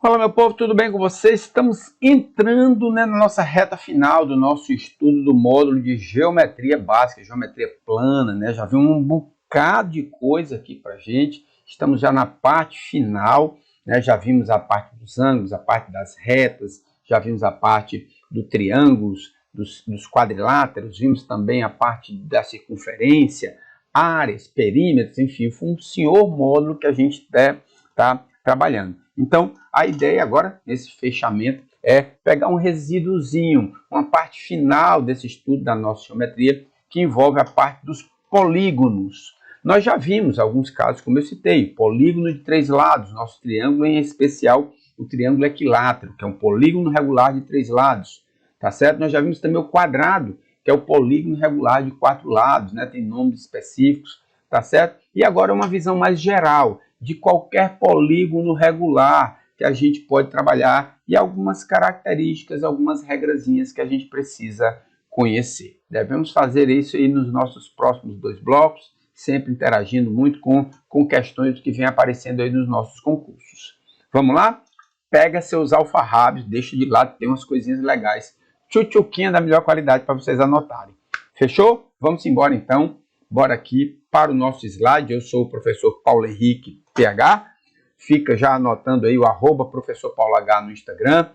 Fala, meu povo, tudo bem com vocês? Estamos entrando, na nossa reta final do nosso estudo do módulo de geometria básica, geometria plana, né? Já vimos um bocado de coisa aqui pra gente. Estamos já na parte final, né? Já vimos a parte dos ângulos, a parte das retas, já vimos a parte dos triângulos, dos quadriláteros, vimos também a parte da circunferência, áreas, perímetros, enfim, foi um senhor módulo que a gente está trabalhando. Então, a ideia agora, nesse fechamento, é pegar um resíduozinho, uma parte final desse estudo da nossa geometria, que envolve a parte dos polígonos. Nós já vimos alguns casos, como eu citei, polígono de 3 lados, nosso triângulo, em especial o triângulo equilátero, que é um polígono regular de 3 lados, tá certo? Nós já vimos também o quadrado, que é o polígono regular de 4 lados, né? Tem nomes específicos, tá certo? E agora uma visão mais geral de qualquer polígono regular que a gente pode trabalhar e algumas características, algumas regrazinhas que a gente precisa conhecer. Devemos fazer isso aí nos nossos próximos 2 blocos, sempre interagindo muito com questões que vêm aparecendo aí nos nossos concursos. Vamos lá? Pega seus alfarrábios, deixa de lado, tem umas coisinhas legais, tchutchuquinha da melhor qualidade para vocês anotarem. Fechou? Vamos embora então. Bora aqui para o nosso slide. Eu sou o professor Paulo Henrique PH. Fica já anotando aí o @professor Paulo H no Instagram.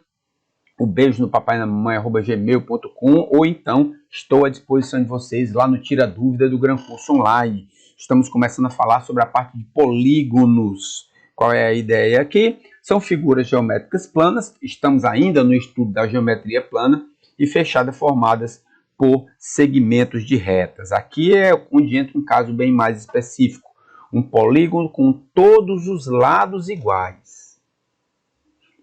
O beijo no papai e na mamãe @gmail.com, ou então estou à disposição de vocês lá no Tira Dúvida do Gran Curso Online. Estamos começando a falar sobre a parte de polígonos. Qual é a ideia aqui? São figuras geométricas planas. Estamos ainda no estudo da geometria plana e fechadas, formadas por segmentos de retas. Aqui é onde entra um caso bem mais específico. Um polígono com todos os lados iguais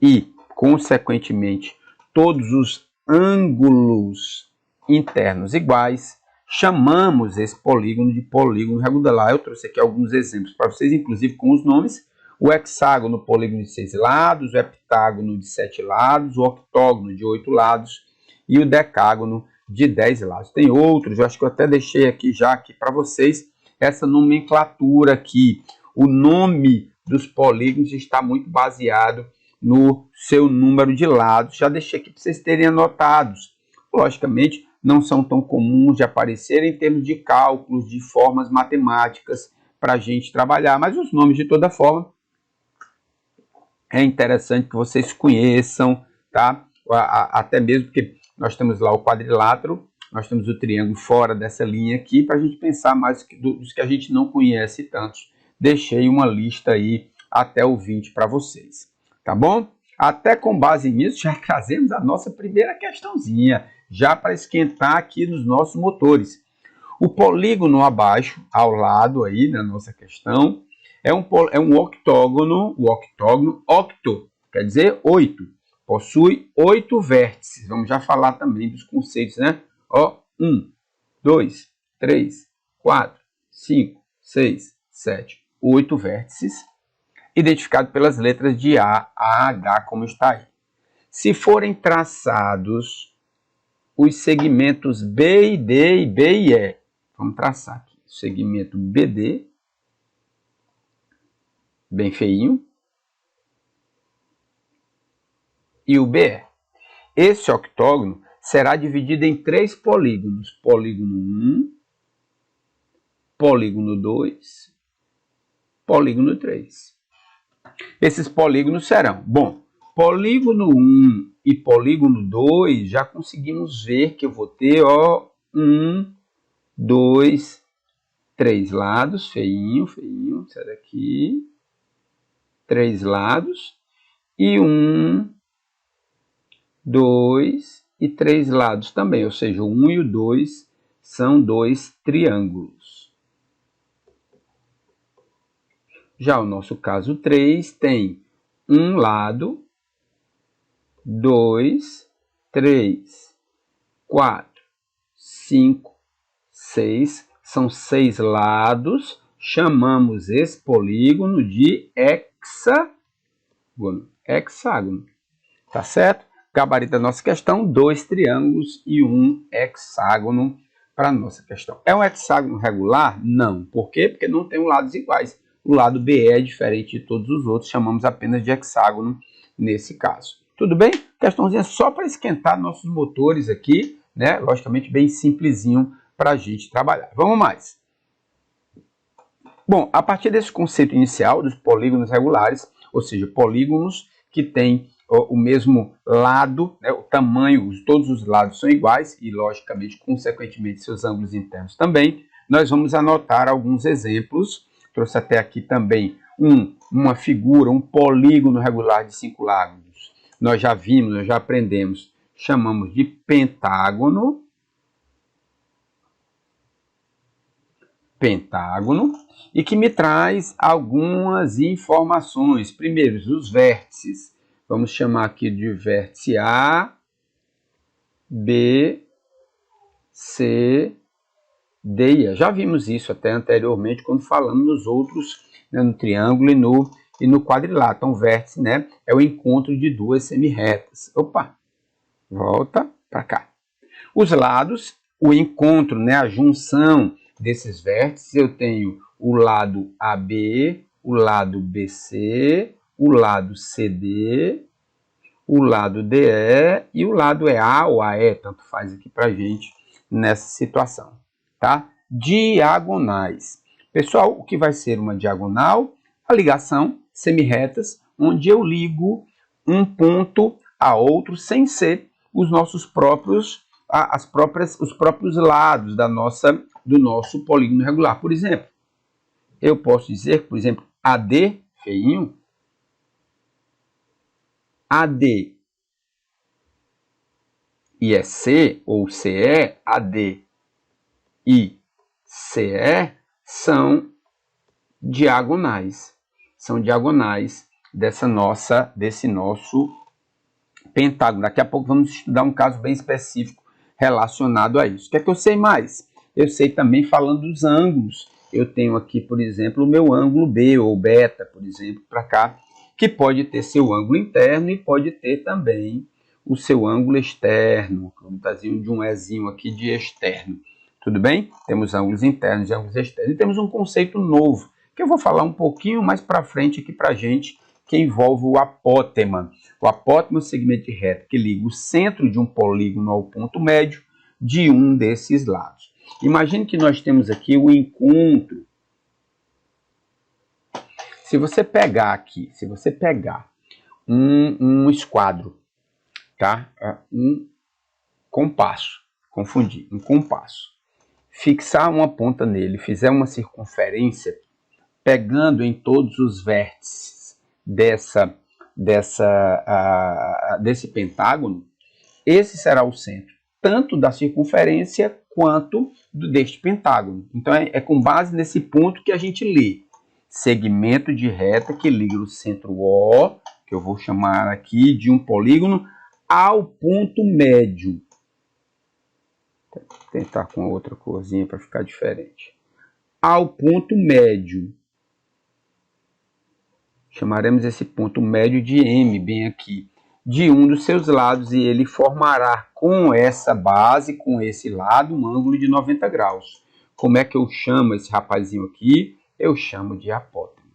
e, consequentemente, todos os ângulos internos iguais, chamamos esse polígono de polígono regular. Eu trouxe aqui alguns exemplos para vocês, inclusive com os nomes. O hexágono, polígono de 6 lados, o heptágono de 7 lados, o octógono de 8 lados e o decágono de 10 lados. Tem outros, eu acho que eu até deixei aqui já aqui para vocês essa nomenclatura aqui. O nome dos polígonos está muito baseado no seu número de lados. Já deixei aqui para vocês terem anotados. Logicamente, não são tão comuns de aparecer em termos de cálculos, de formas matemáticas para a gente trabalhar, mas os nomes, de toda forma, é interessante que vocês conheçam, tá? Até mesmo porque nós temos lá o quadrilátero, nós temos o triângulo fora dessa linha aqui, para a gente pensar mais dos que a gente não conhece tantos. Deixei uma lista aí até o 20 para vocês, tá bom? Até com base nisso, já trazemos a nossa primeira questãozinha, já para esquentar aqui nos nossos motores. O polígono abaixo, ao lado aí na nossa questão, é um octógono, o octógono, octo, quer dizer 8. Possui 8 vértices. Vamos já falar também dos conceitos, né? Ó, 1, 2, 3, 4, 5, 6, 7, 8 vértices, identificado pelas letras de A a H, como está aí. Se forem traçados os segmentos B e D e B e E, vamos traçar aqui, o segmento BD, bem feinho, e o BE. Esse octógono será dividido em 3 polígonos. Polígono 1, polígono 2, polígono 3. Esses polígonos serão, bom, polígono 1 e polígono 2, já conseguimos ver que eu vou ter, ó, 1, 2, 3 lados, feinho, feinho, sai daqui, 3 lados, e 1, 2 e 3 lados também, ou seja, o 1 e o 2 são 2 triângulos. Já o nosso caso 3 tem 1 lado, 2, 3, 4, 5, 6, são 6 lados, chamamos esse polígono de hexágono, tá certo? Gabarito da nossa questão, 2 triângulos e 1 hexágono para a nossa questão. É um hexágono regular? Não. Por quê? Porque não tem lados iguais. O lado BE é diferente de todos os outros, chamamos apenas de hexágono nesse caso. Tudo bem? Questãozinha só para esquentar nossos motores aqui, né? Logicamente bem simplesinho para a gente trabalhar. Vamos mais. Bom, a partir desse conceito inicial dos polígonos regulares, ou seja, polígonos que têm o mesmo lado, né, o tamanho, todos os lados são iguais e, logicamente, consequentemente, seus ângulos internos também, nós vamos anotar alguns exemplos. Trouxe até aqui também uma figura, um polígono regular de 5 lados. Nós já vimos, nós já aprendemos, chamamos de pentágono. E que me traz algumas informações. Primeiro, os vértices. Vamos chamar aqui de vértice A, B, C, D e E. Já vimos isso até anteriormente quando falamos nos outros, né, no triângulo e no quadrilátero. Então, vértice, né, é o encontro de duas semirretas. Opa, volta para cá. Os lados, o encontro, né, a junção desses vértices, eu tenho o lado AB, o lado BC, o lado CD, o lado DE e o lado EA ou AE, tanto faz aqui para a gente nessa situação, tá? Diagonais. Pessoal, o que vai ser uma diagonal? A ligação semirretas, onde eu ligo um ponto a outro sem ser os nossos próprios os próprios lados do nosso polígono regular. Por exemplo, eu posso dizer, por exemplo, AD, feinho, AD e EC, ou CE, AD e CE, são diagonais. São diagonais desse nosso pentágono. Daqui a pouco vamos estudar um caso bem específico relacionado a isso. O que é que eu sei mais? Eu sei também falando dos ângulos. Eu tenho aqui, por exemplo, o meu ângulo B ou beta, por exemplo, para cá, que pode ter seu ângulo interno e pode ter também o seu ângulo externo. Vamos trazer de um Ezinho aqui de externo. Tudo bem? Temos ângulos internos e ângulos externos. E temos um conceito novo, que eu vou falar um pouquinho mais para frente aqui para a gente, que envolve o apótema. O apótema é o segmento de reta que liga o centro de um polígono ao ponto médio de um desses lados. Imagine que nós temos aqui o encontro. Se você pegar um esquadro, tá? Um compasso, confundi, um compasso. Fixar uma ponta nele, fizer uma circunferência, pegando em todos os vértices desse pentágono, esse será o centro, tanto da circunferência quanto deste pentágono. Então, é com base nesse ponto que a gente lê. Segmento de reta que liga o centro O, que eu vou chamar aqui de um polígono, ao ponto médio. Vou tentar com outra corzinha para ficar diferente. Ao ponto médio. Chamaremos esse ponto médio de M, bem aqui, de um dos seus lados, e ele formará com essa base, com esse lado, um ângulo de 90 graus. Como é que eu chamo esse rapazinho aqui? Eu chamo de apótema.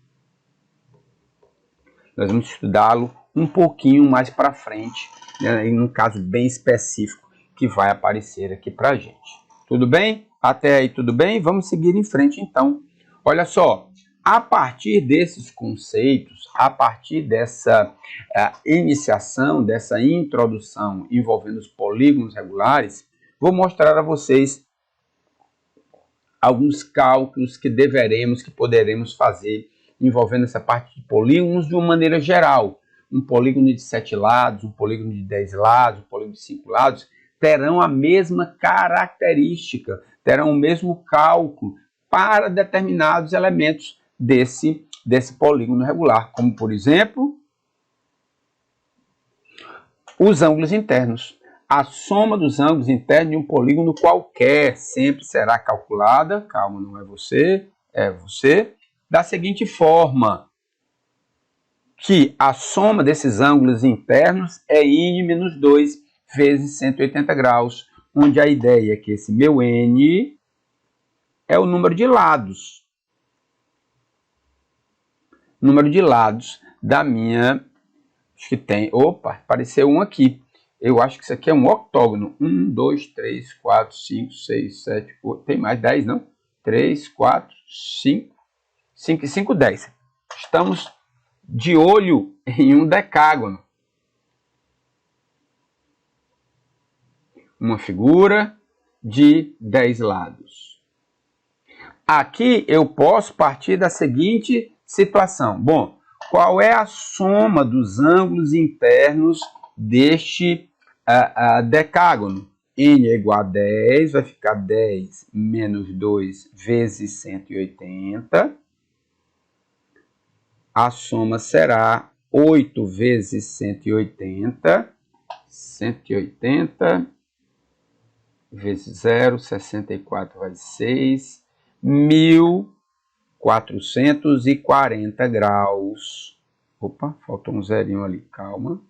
Nós vamos estudá-lo um pouquinho mais para frente, né, em um caso bem específico que vai aparecer aqui para a gente. Tudo bem? Até aí tudo bem? Vamos seguir em frente então. Olha só. A partir desses conceitos, a partir dessa iniciação, dessa introdução envolvendo os polígonos regulares, vou mostrar a vocês alguns cálculos que poderemos fazer envolvendo essa parte de polígonos de uma maneira geral. Um polígono de 7 lados, um polígono de 10 lados, um polígono de 5 lados, terão a mesma característica, terão o mesmo cálculo para determinados elementos desse polígono regular, como, por exemplo, os ângulos internos. A soma dos ângulos internos de um polígono qualquer sempre será calculada, calma, não é você, da seguinte forma, que a soma desses ângulos internos é N menos 2 vezes 180 graus, onde a ideia é que esse meu N é o número de lados. Número de lados da minha Acho que tem. Opa, apareceu um aqui. Eu acho que isso aqui é um octógono. 1, 2, 3, 4, 5, 6, 7, 8. Tem mais 10, não? 3, 4, 5. 5 e 5, 10. Estamos de olho em um decágono. Uma figura de 10 lados. Aqui eu posso partir da seguinte situação. Bom, qual é a soma dos ângulos internos deste decágono? N é igual a 10, vai ficar 10 menos 2 vezes 180. A soma será 8 vezes 180. 180 vezes 0, 64 vai 6. 1440 graus. Opa, faltou um zerinho ali, calma.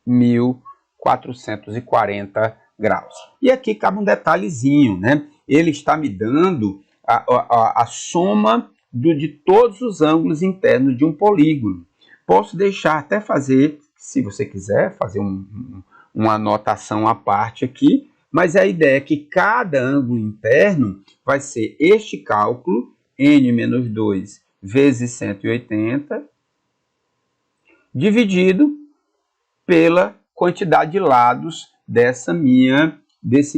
1440 graus. E aqui cabe um detalhezinho, né? Ele está me dando a soma de todos os ângulos internos de um polígono. Posso deixar até fazer, se você quiser, fazer uma anotação à parte aqui, mas a ideia é que cada ângulo interno vai ser este cálculo, n-2 vezes 180, dividido pela quantidade de lados desse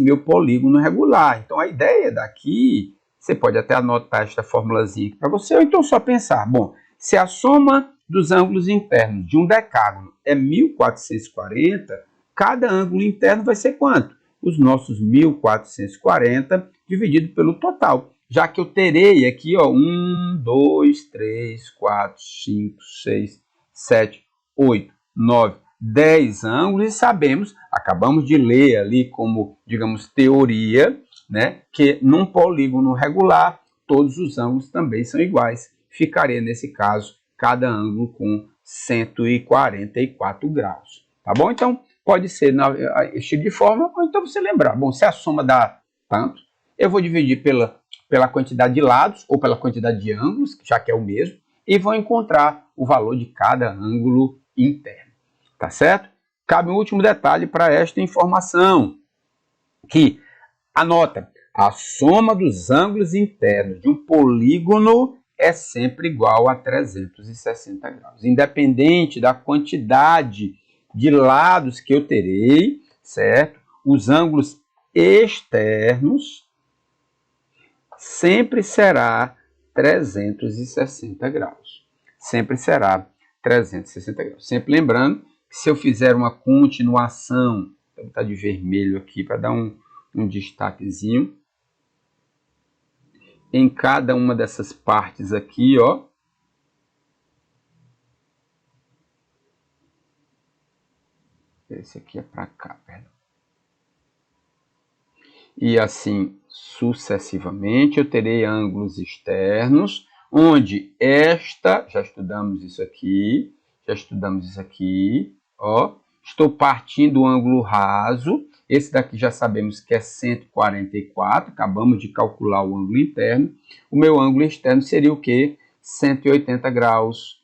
meu polígono regular. Então, a ideia daqui, você pode até anotar esta formulazinha aqui para você, ou então só pensar, bom, se a soma dos ângulos internos de um decágono é 1440, cada ângulo interno vai ser quanto? Os nossos 1440 dividido pelo total. Já que eu terei aqui, ó, 1, 2, 3, 4, 5, 6, 7, 8, 9, 10 ângulos, e sabemos, acabamos de ler ali como, digamos, teoria, né, que num polígono regular, todos os ângulos também são iguais. Ficaria, nesse caso, cada ângulo com 144 graus. Tá bom? Então, pode ser este tipo de forma, ou então você lembrar, bom, se a soma dá tanto, eu vou dividir pela quantidade de lados, ou pela quantidade de ângulos, já que é o mesmo, e vou encontrar o valor de cada ângulo interno. Tá certo? Cabe um último detalhe para esta informação, que, anota, a soma dos ângulos internos de um polígono é sempre igual a 360 graus, independente da quantidade de lados que eu terei, certo? Os ângulos externos sempre será 360 graus. Sempre será 360 graus. Sempre lembrando que se eu fizer uma continuação, vou botar de vermelho aqui para dar um destaquezinho, em cada uma dessas partes aqui, ó, esse aqui é para cá, perdão. E assim sucessivamente, eu terei ângulos externos, onde já estudamos isso aqui, ó, estou partindo do ângulo raso, esse daqui já sabemos que é 144, acabamos de calcular o ângulo interno, o meu ângulo externo seria o quê? 180 graus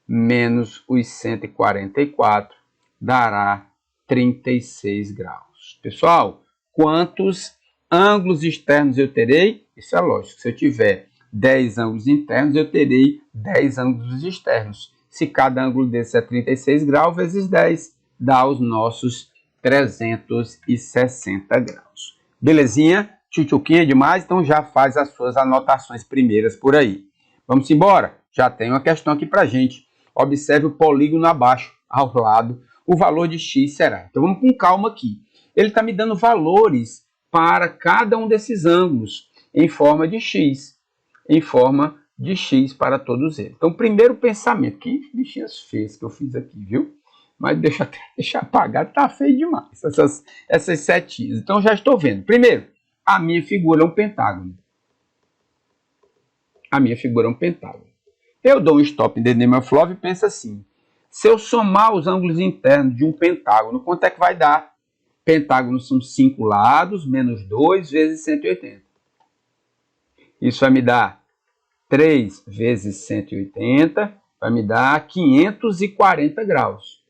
menos os 144, dará 36 graus. Pessoal, quantos ângulos externos eu terei? Isso é lógico, se eu tiver 10 ângulos internos, eu terei 10 ângulos externos. Se cada ângulo desse é 36 graus, vezes 10, dá os nossos 360 graus. Belezinha? Tchutchuquinha demais? Então já faz as suas anotações primeiras por aí. Vamos embora? Já tem uma questão aqui pra gente. Observe o polígono abaixo, ao lado, o valor de x será. Então vamos com calma aqui. Ele está me dando valores para cada um desses ângulos em forma de x. Em forma de x para todos eles. Então, primeiro pensamento. Que bichinhas feias que eu fiz aqui, viu? Mas deixa apagado, tá feio demais. Essas setinhas. Então, já estou vendo. Primeiro, a minha figura é um pentágono. A minha figura é um pentágono. Eu dou um stop em the name of love e penso assim. Se eu somar os ângulos internos de um pentágono, quanto é que vai dar? Pentágono são 5 lados, menos 2 vezes 180. Isso vai me dar 3 vezes 180 vai me dar 540 graus.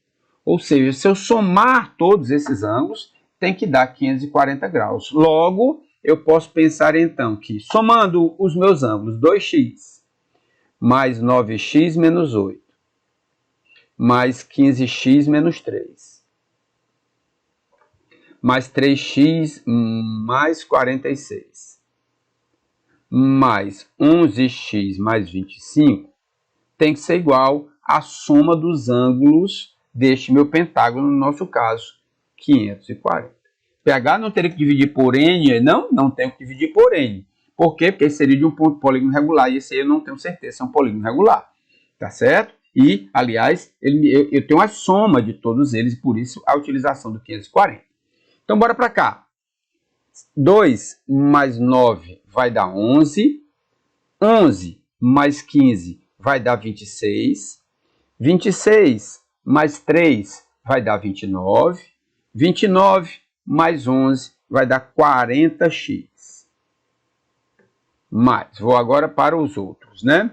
Ou seja, se eu somar todos esses ângulos, tem que dar 540 graus. Logo, eu posso pensar então que, somando os meus ângulos, 2x mais 9x menos 8, mais 15x menos 3, mais 3x mais 46, mais 11x mais 25, tem que ser igual à soma dos ângulos deste meu pentágono, no nosso caso, 540. PH não teria que dividir por N? Não tenho que dividir por N. Por quê? Porque esse seria de um ponto polígono regular, e esse aí eu não tenho certeza se é um polígono regular. Tá certo? E, aliás, eu tenho a soma de todos eles, e por isso a utilização do 540. Então, bora para cá. 2 mais 9 vai dar 11. 11 mais 15 vai dar 26. 26 mais 3 vai dar 29. 29 mais 11 vai dar 40x. Mais, vou agora para os outros, né?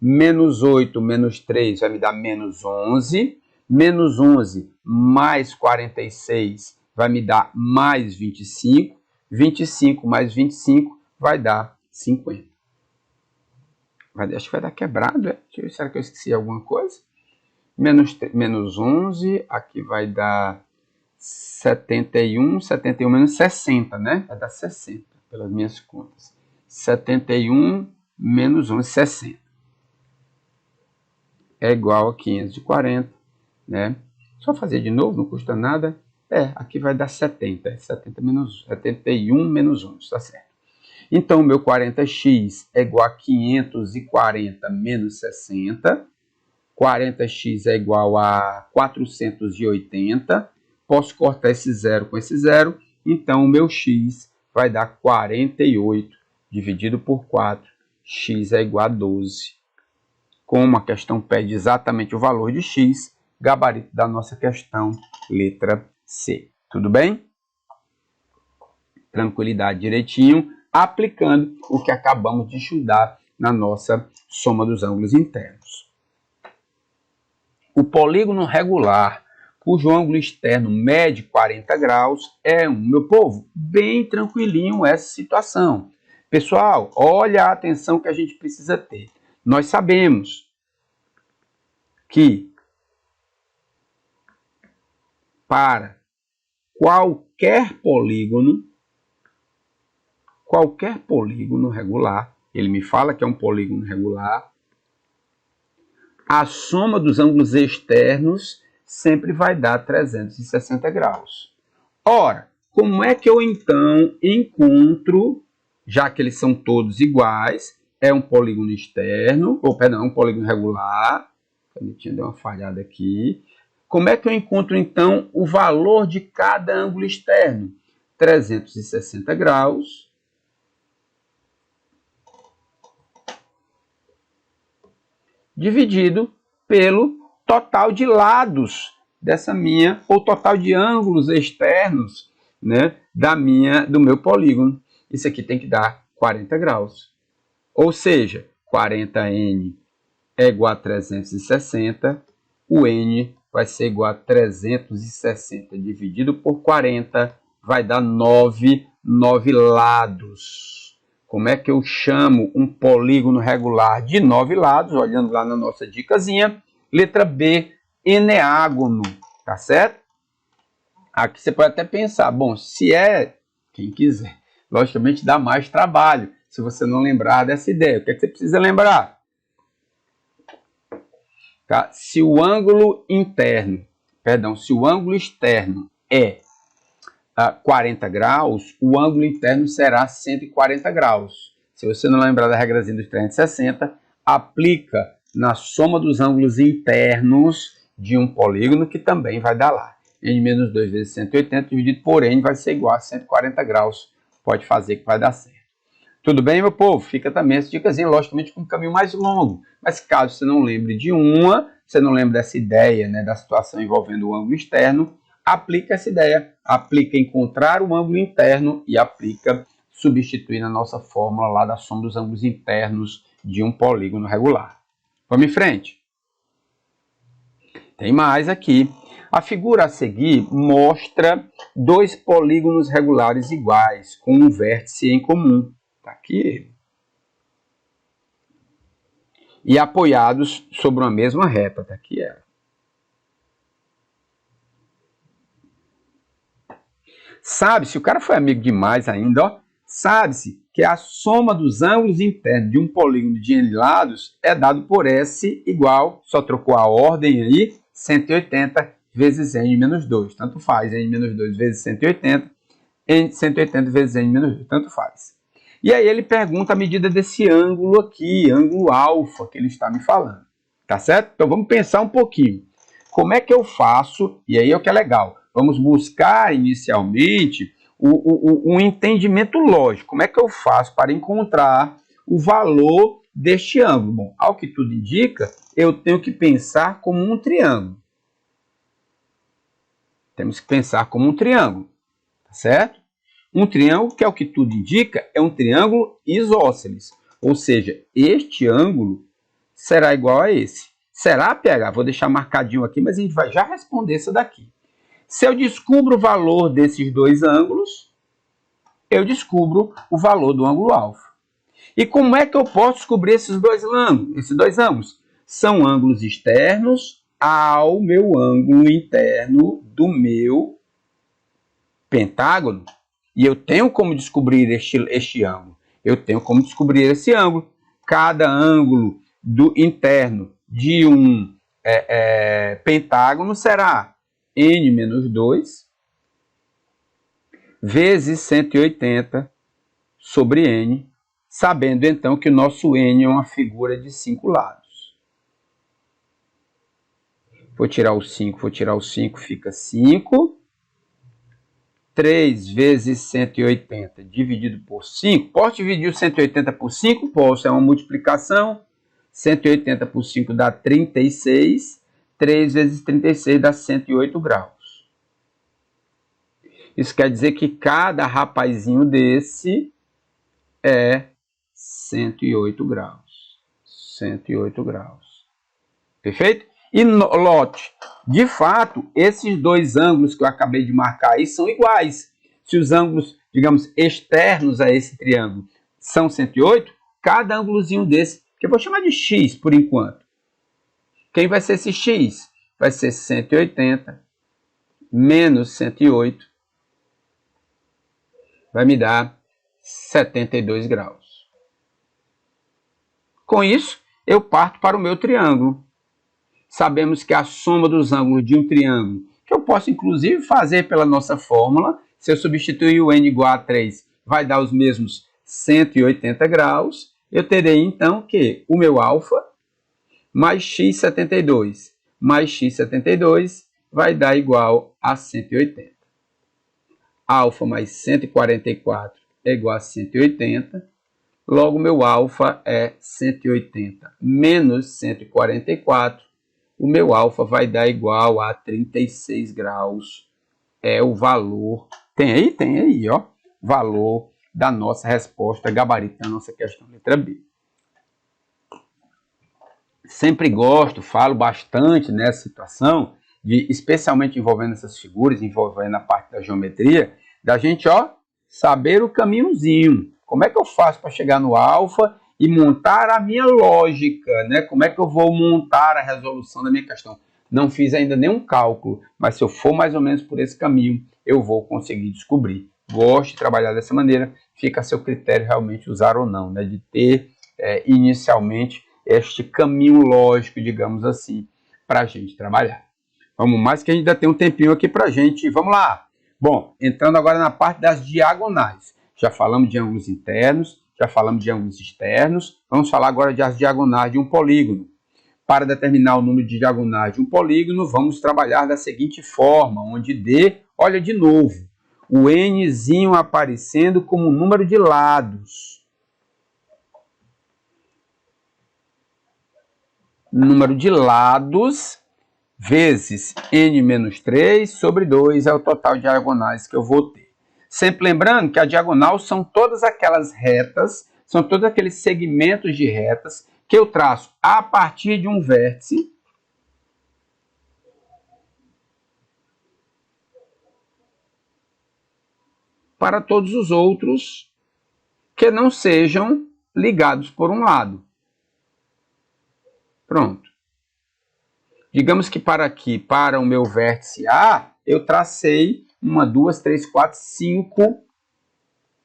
Menos 8 menos 3 vai me dar menos 11. Menos 11 mais 46 vai me dar mais 25. 25 mais 25 vai dar 50. Acho que vai dar quebrado, é? Será que eu esqueci alguma coisa? Menos 11, aqui vai dar 71 menos 60, né? Vai dar 60, pelas minhas contas. 71 menos 11, 60. É igual a 540, né? Só fazer de novo, não custa nada. Aqui vai dar 70. 71 menos 11, tá certo. Então, o meu 40x é igual a 540 menos 60. 40x é igual a 480. Posso cortar esse zero com esse zero. Então, o meu x vai dar 48 dividido por 4. X é igual a 12. Como a questão pede exatamente o valor de x, gabarito da nossa questão, letra C. Tudo bem? Tranquilidade direitinho, aplicando o que acabamos de estudar na nossa soma dos ângulos internos. O polígono regular, cujo ângulo externo mede 40 graus, meu povo, bem tranquilinho essa situação. Pessoal, olha a atenção que a gente precisa ter. Nós sabemos que para qualquer polígono regular, ele me fala que é um polígono regular, a soma dos ângulos externos sempre vai dar 360 graus. Ora, como é que eu então encontro, já que eles são todos iguais, é um polígono externo, um polígono regular, a canetinha deu uma falhada aqui. Como é que eu encontro então o valor de cada ângulo externo? 360 graus dividido pelo total de lados dessa minha, ou total de ângulos externos, né, do meu polígono. Isso aqui tem que dar 40 graus. Ou seja, 40N é igual a 360, o N vai ser igual a 360 dividido por 40, vai dar 9 lados. Como é que eu chamo um polígono regular de 9 lados? Olhando lá na nossa dicasinha. Letra B, eneágono, tá certo? Aqui você pode até pensar, bom, se quem quiser, logicamente dá mais trabalho, se você não lembrar dessa ideia. O que é que você precisa lembrar? Tá? Se o ângulo externo é 40 graus, o ângulo interno será 140 graus. Se você não lembrar da regrazinha dos 360, aplica na soma dos ângulos internos de um polígono, que também vai dar lá. N menos 2 vezes 180 dividido por N vai ser igual a 140 graus. Pode fazer que vai dar certo. Tudo bem, meu povo? Fica também essa dicasinha, logicamente, com um caminho mais longo. Mas caso você não lembre você não lembre dessa ideia, né, da situação envolvendo o ângulo externo, aplica essa ideia, aplica encontrar o ângulo interno e aplica substituir na nossa fórmula lá da soma dos ângulos internos de um polígono regular. Vamos em frente. Tem mais aqui. A figura a seguir mostra dois polígonos regulares iguais, com um vértice em comum. Está aqui ele. E apoiados sobre uma mesma reta. Está aqui ela. Sabe-se, o cara foi amigo demais ainda, ó. Sabe-se que a soma dos ângulos internos de um polígono de n lados é dado por S igual, só trocou a ordem aí, 180 vezes n menos 2. Tanto faz, n menos 2 vezes 180, n 180 vezes n menos 2, tanto faz. E aí ele pergunta a medida desse ângulo aqui, ângulo alfa, que ele está me falando. Tá certo? Então vamos pensar um pouquinho. Como é que eu faço? E aí é o que é legal. Vamos buscar inicialmente um entendimento lógico. Como é que eu faço para encontrar o valor deste ângulo? Bom, ao que tudo indica, eu tenho que pensar como um triângulo. Temos que pensar como um triângulo, tá certo? Um triângulo, que é o que tudo indica, é um triângulo isósceles. Ou seja, este ângulo será igual a esse. Será, PH? Vou deixar marcadinho aqui, mas a gente vai já responder isso daqui. Se eu descubro o valor desses dois ângulos, eu descubro o valor do ângulo alfa. E como é que eu posso descobrir esses dois ângulos? São ângulos externos ao meu ângulo interno do meu pentágono. E eu tenho como descobrir este ângulo. Eu tenho como descobrir esse ângulo. Cada ângulo interno de um pentágono será n menos 2 vezes 180 sobre n, sabendo então que o nosso n é uma figura de 5 lados. Vou tirar o 5, fica 5. 3 vezes 180 dividido por 5. Posso dividir o 180 por 5? Posso, é uma multiplicação. 180 por 5 dá 36. 3 vezes 36 dá 108 graus. Isso quer dizer que cada rapazinho desse é 108 graus. 108 graus. Perfeito? E note, de fato, esses dois ângulos que eu acabei de marcar aí são iguais. Se os ângulos, digamos, externos a esse triângulo são 108, cada ângulozinho desse, que eu vou chamar de x por enquanto. Quem vai ser esse x? Vai ser 180 menos 108. Vai me dar 72 graus. Com isso, eu parto para o meu triângulo. Sabemos que a soma dos ângulos de um triângulo, que eu posso inclusive fazer pela nossa fórmula, se eu substituir o n igual a 3, vai dar os mesmos 180 graus. Eu terei então que o meu alfa mais x72 mais x72 vai dar igual a 180. Alfa mais 144 é igual a 180. Logo, meu alfa é 180 menos 144. O meu alfa vai dar igual a 36 graus. É o valor. Tem aí, ó. Valor da nossa resposta, gabarito da nossa questão, letra B. Sempre gosto, falo bastante nessa situação, especialmente envolvendo essas figuras, envolvendo a parte da geometria, da gente, ó, saber o caminhozinho. Como é que eu faço para chegar no alfa e montar a minha lógica, né? Como é que eu vou montar a resolução da minha questão? Não fiz ainda nenhum cálculo, mas se eu for mais ou menos por esse caminho, eu vou conseguir descobrir. Gosto de trabalhar dessa maneira, fica a seu critério realmente usar ou não, né? De ter inicialmente este caminho lógico, digamos assim, para a gente trabalhar. Vamos mais que a gente ainda tem um tempinho aqui para a gente. Vamos lá. Bom, entrando agora na parte das diagonais. Já falamos de ângulos internos, já falamos de ângulos externos. Vamos falar agora das diagonais de um polígono. Para determinar o número de diagonais de um polígono, vamos trabalhar da seguinte forma, onde D, olha de novo, o nzinho aparecendo como número de lados. Número de lados vezes n menos 3 sobre 2 é o total de diagonais que eu vou ter. Sempre lembrando que a diagonal são todas aquelas retas são todos aqueles segmentos de retas que eu traço a partir de um vértice para todos os outros que não sejam ligados por um lado. Pronto. Digamos que para aqui, para o meu vértice A, eu tracei 1, 2, 3, 4,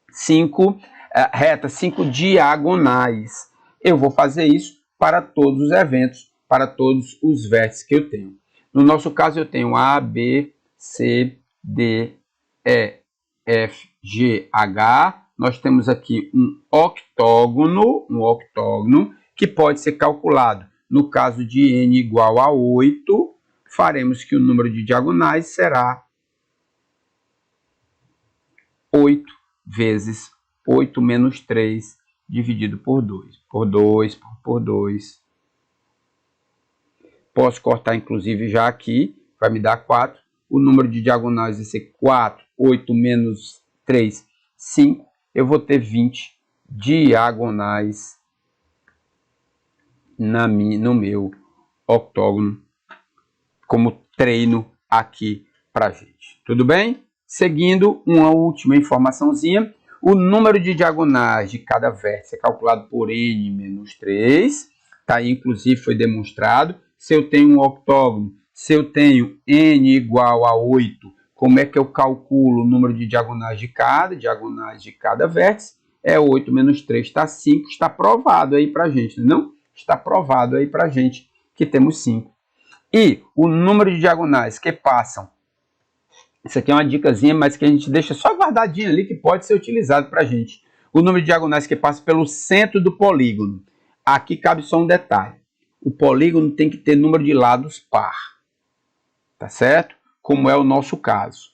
5 retas, 5 diagonais. Eu vou fazer isso para todos os eventos, para todos os vértices que eu tenho. No nosso caso, eu tenho A, B, C, D, E, F, G, H. Nós temos aqui um octógono que pode ser calculado. No caso de n igual a 8, faremos que o número de diagonais será 8 vezes 8 menos 3 dividido por 2. Por 2, por 2. Posso cortar, inclusive, já aqui. Vai me dar 4. O número de diagonais vai ser 4. 8 menos 3, 5. Eu vou ter 20 diagonais no meu octógono, como treino aqui pra gente. Tudo bem? Seguindo, uma última informaçãozinha. O número de diagonais de cada vértice é calculado por n menos 3. Tá aí, inclusive, foi demonstrado. Se eu tenho um octógono, se eu tenho n igual a 8, como é que eu calculo o número de diagonais de cada vértice? É 8 menos 3, está 5. Está provado aí pra gente, não? Está provado aí pra gente que temos 5. E o número de diagonais que passam, isso aqui é uma dicasinha, mas que a gente deixa só guardadinho ali, que pode ser utilizado pra gente. O número de diagonais que passa pelo centro do polígono. Aqui cabe só um detalhe. O polígono tem que ter número de lados par. Tá certo? Como é o nosso caso,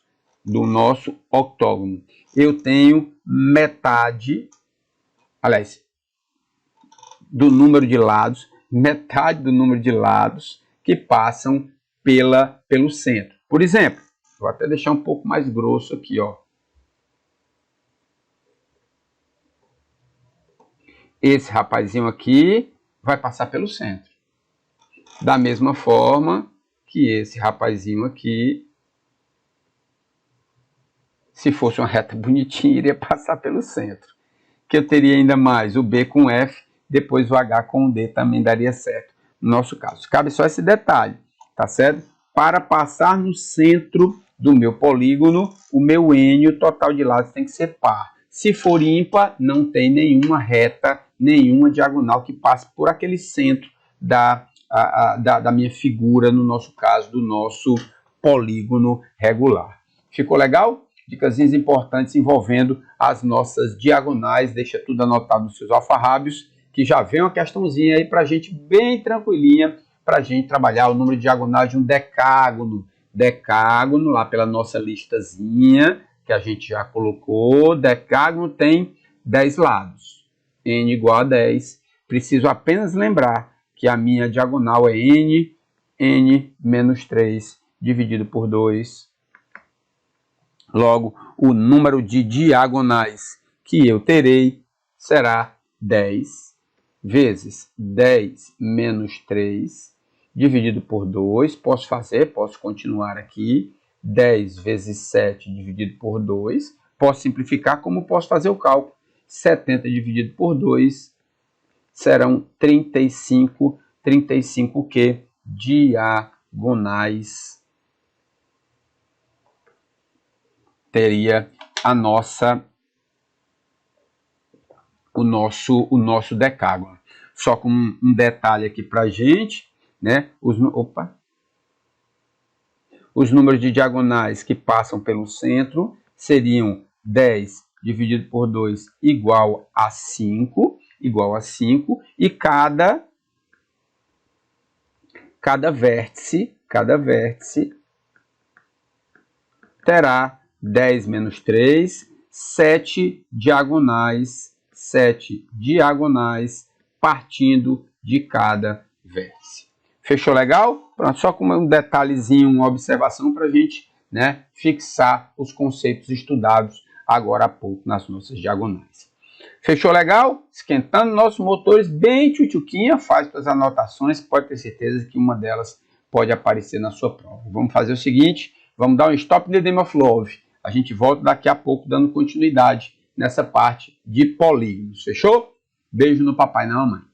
do nosso octógono. Eu tenho metade, aliás, do número de lados, metade do número de lados que passam pelo centro. Por exemplo, vou até deixar um pouco mais grosso aqui, ó. Esse rapazinho aqui vai passar pelo centro. Da mesma forma que esse rapazinho aqui, se fosse uma reta bonitinha, iria passar pelo centro. Que eu teria ainda mais o B com F, depois o H com o D também daria certo. No nosso caso, cabe só esse detalhe, tá certo? Para passar no centro do meu polígono, o meu N, o total de lados tem que ser par. Se for ímpar, não tem nenhuma reta, nenhuma diagonal que passe por aquele centro da minha figura, no nosso caso, do nosso polígono regular. Ficou legal? Dicas importantes envolvendo as nossas diagonais. Deixa tudo anotado nos seus alfarrábios, que já vem uma questãozinha aí para a gente bem tranquilinha, para a gente trabalhar o número de diagonais de um decágono. Decágono, lá pela nossa listazinha, que a gente já colocou, decágono tem 10 lados. N igual a 10. Preciso apenas lembrar que a minha diagonal é n menos 3 dividido por 2. Logo, o número de diagonais que eu terei será 10 vezes 10 menos 3 dividido por 2. Posso continuar aqui. 10 vezes 7 dividido por 2. Posso simplificar, como posso fazer o cálculo. 70 dividido por 2 serão 35. 35 que? Diagonais teria o nosso decágono. Só com um detalhe aqui para a gente, né? Os números de diagonais que passam pelo centro seriam 10 dividido por 2 igual a 5, e cada vértice terá 10 menos 3, 7 diagonais partindo de cada vértice. Fechou legal? Pronto, só com um detalhezinho, uma observação para a gente, né, fixar os conceitos estudados agora há pouco nas nossas diagonais. Fechou legal? Esquentando nossos motores bem tchutchuquinha, faz suas anotações, pode ter certeza que uma delas pode aparecer na sua prova. Vamos fazer o seguinte, vamos dar um stop the Name of Love. A gente volta daqui a pouco dando continuidade nessa parte de polígonos. Fechou? Beijo no papai e na mamãe.